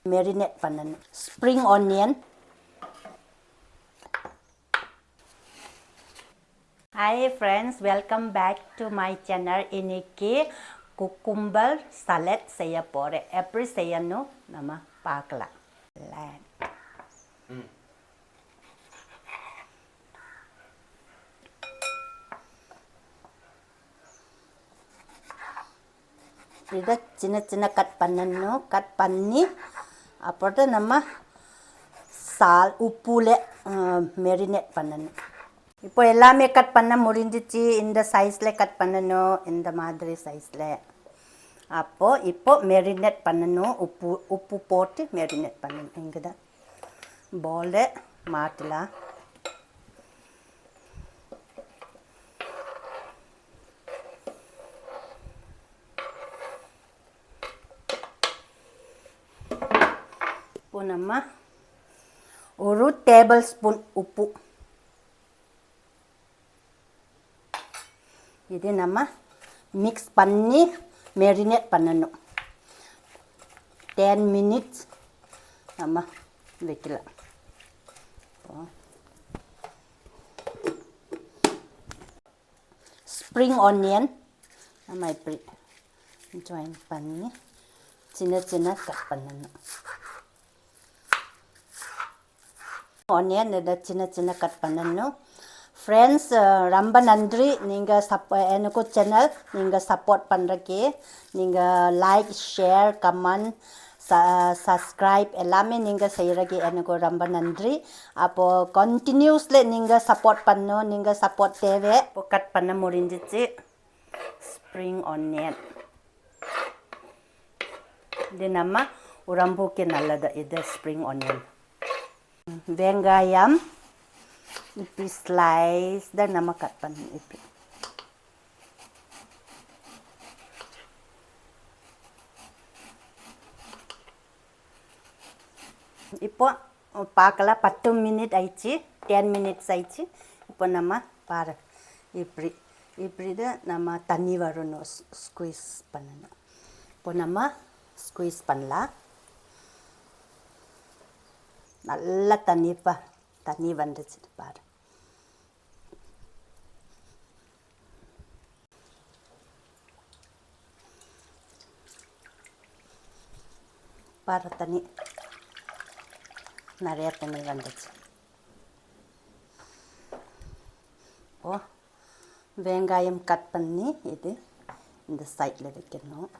marinate பண்ணணும். Spring onion. Hi friends, welcome back to my channel. இன்னைக்கு cucumber salad செய்ய போறேன். எப்படி செய்யணும் நம்ம பார்க்கலாம். இதை சின்ன சின்ன கட் பண்ணணும். கட் பண்ணி அப்புறம் நம்ம உப்புல மேரினேட் பண்ணணும். இப்போ எல்லாமே கட் பண்ண முடிஞ்சிச்சு. இந்த சைஸில் கட் பண்ணணும், இந்த மாதிரி சைஸில். இப்போ மேரினேட் பண்ணணும். உப்பு போட்டு மேரினேட் பண்ணணும். இங்கே தான் பவுலை மாற்றலாம். இப்போ நம்ம ஒரு டேபிள் ஸ்பூன் உப்பு இது நம்ம மிக்ஸ் பண்ணி மேரினேட் பண்ணணும். 10 மினிட்ஸ் நம்ம வைக்கலாம். ஸ்ப்ரிங் ஆனியன் நம்ம இப்படி ஜாயின் பண்ணி சின்ன சின்ன கட் பண்ணணும். ஆனியன் இதை சின்ன சின்ன கட் பண்ணணும். ஃப்ரெண்ட்ஸ், ரொம்ப நன்றி. நீங்கள் எனக்கு சேனல் நீங்கள் சப்போர்ட் பண்ணுறக்கு. நீங்கள் லைக், ஷேர், கமெண்ட், சப்ஸ்கிரைப் எல்லாமே நீங்கள் செய்கிறக்கு எனக்கு ரொம்ப நன்றி. அப்போது கண்டினியூஸில் நீங்கள் சப்போர்ட் பண்ணணும். நீங்கள் சப்போர்ட் தேவை. இப்போ கட் பண்ண முடிஞ்சிச்சு. ஸ்ப்ரிங் ஆனியன் இது நம்ம உடம்புக்கு நல்லது. இது ஸ்ப்ரிங் ஆனியன். வெங்காயம் இப்படி ஸ்லைஸ் தான் நம்ம கட் பண்ணணும். இப்படி இப்போ பார்க்கலாம். 10 மினிட் ஆயிடுச்சு, 10 மினிட்ஸ் ஆயிடுச்சு. இப்போ நம்ம பாரு இப்படி தான் நம்ம தண்ணி வரணும். ஸ்குவீஸ் பண்ணணும். இப்போ நம்ம ஸ்குவீஸ் பண்ணலாம். நல்லா தண்ணி வந்துச்சு பாரு. பாரு தண்ணி நிறைய தண்ணி வந்துச்சு. ஓ, வெங்காயம் கட் பண்ணி இது இந்த சைடில் வைக்கணும்.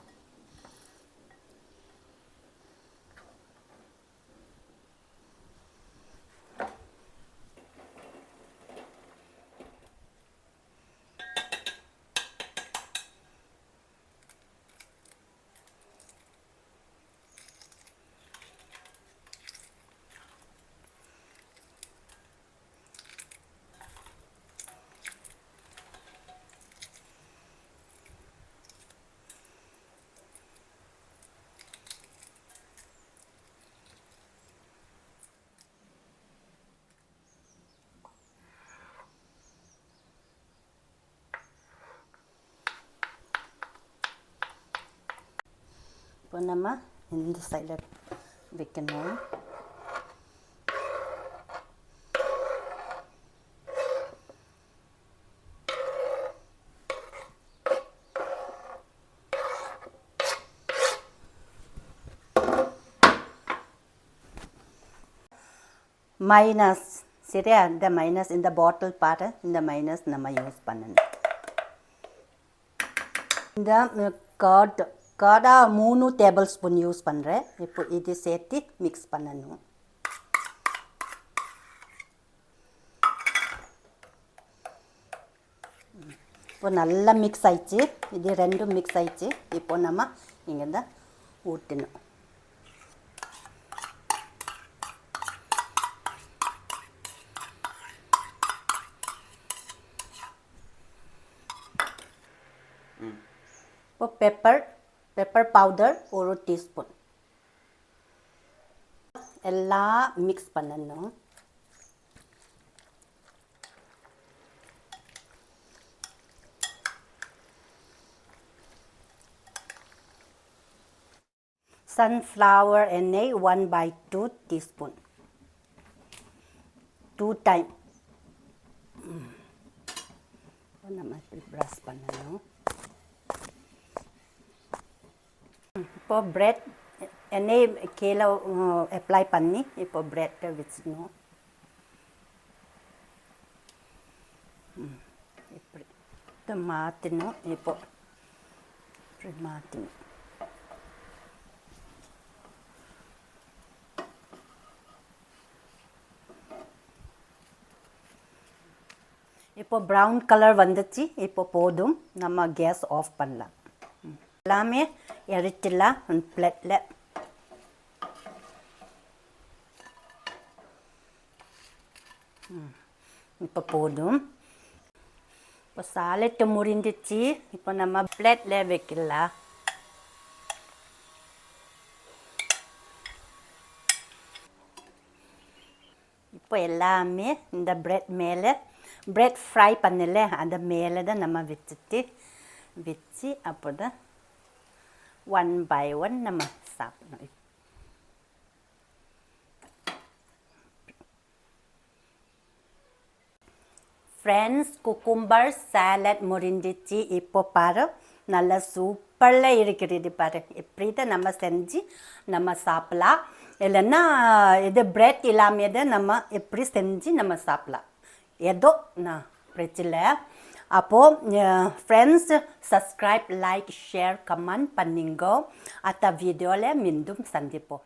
இப்போ நம்ம இந்த சைடில் வைக்கணும். மைனஸ் சரியா? இந்த மைனஸ் இந்த பாட்டில் பாரு. இந்த மைனஸ் நம்ம யூஸ் பண்ணணும். இந்த காடா 3 டேபிள் ஸ்பூன் யூஸ் பண்ணுறேன். இப்போ இது சேர்த்து மிக்ஸ் பண்ணணும். இப்போ நல்லா மிக்ஸ் ஆயிடுச்சு. இது ரெண்டும் மிக்ஸ் ஆயிடுச்சு. இப்போ நம்ம இங்கே தான் ஊற்றணும். இப்போ பெப்பர் பவுடர் ஒரு டீஸ்பூன் எல்லாம் மிக்ஸ் பண்ணணும். sunflower எண்ணெய் 1/2 teaspoon 2 time நம்ம இப்படி ப்ரஷ் பண்ணணும். இப்போ பிரெட் எண்ணெய் கீழே அப்ளை பண்ணி இப்போ பிரெட்டை வச்சுக்கணும். இப்படி இதை மாற்றணும். இப்போ இப்படி மாற்றணும். இப்போ ப்ரௌன் கலர் வந்துச்சு. இப்போ போதும், நம்ம கேஸ் ஆஃப் பண்ணலாம். எல்லாமே எடுத்துலாம் பிளேட்டில். இப்போ போதும். இப்போ சாலட் முடிஞ்சிச்சு. இப்போ நம்ம பிளேட்டில் வைக்கலாம். இப்போ எல்லாமே இந்த பிரெட் மேலே பிரெட் ஃப்ரை பண்ணல அந்த மேலே தான் நம்ம வச்சு அப்போ தான் 1 by 1 நம்ம சாப்பிடணும். ஃப்ரெண்ட்ஸ், குக்கும்பர் சாலட் முடிஞ்சிச்சு. இப்போ பாரு, நல்லா சூப்பரில் இருக்கிறது பாரு. இப்படி தான் நம்ம செஞ்சு நம்ம சாப்பிடலாம். இல்லைன்னா இது பிரெட் இல்லாமே தான் நம்ம எப்படி செஞ்சு நம்ம சாப்பிடலாம். ஏதோ நான் பிரச்சனை. அப்போது friends, subscribe, like, share, comment பண்ணிங்க. அடுத்த வீடியோவில் மீண்டும் சந்திப்போம்.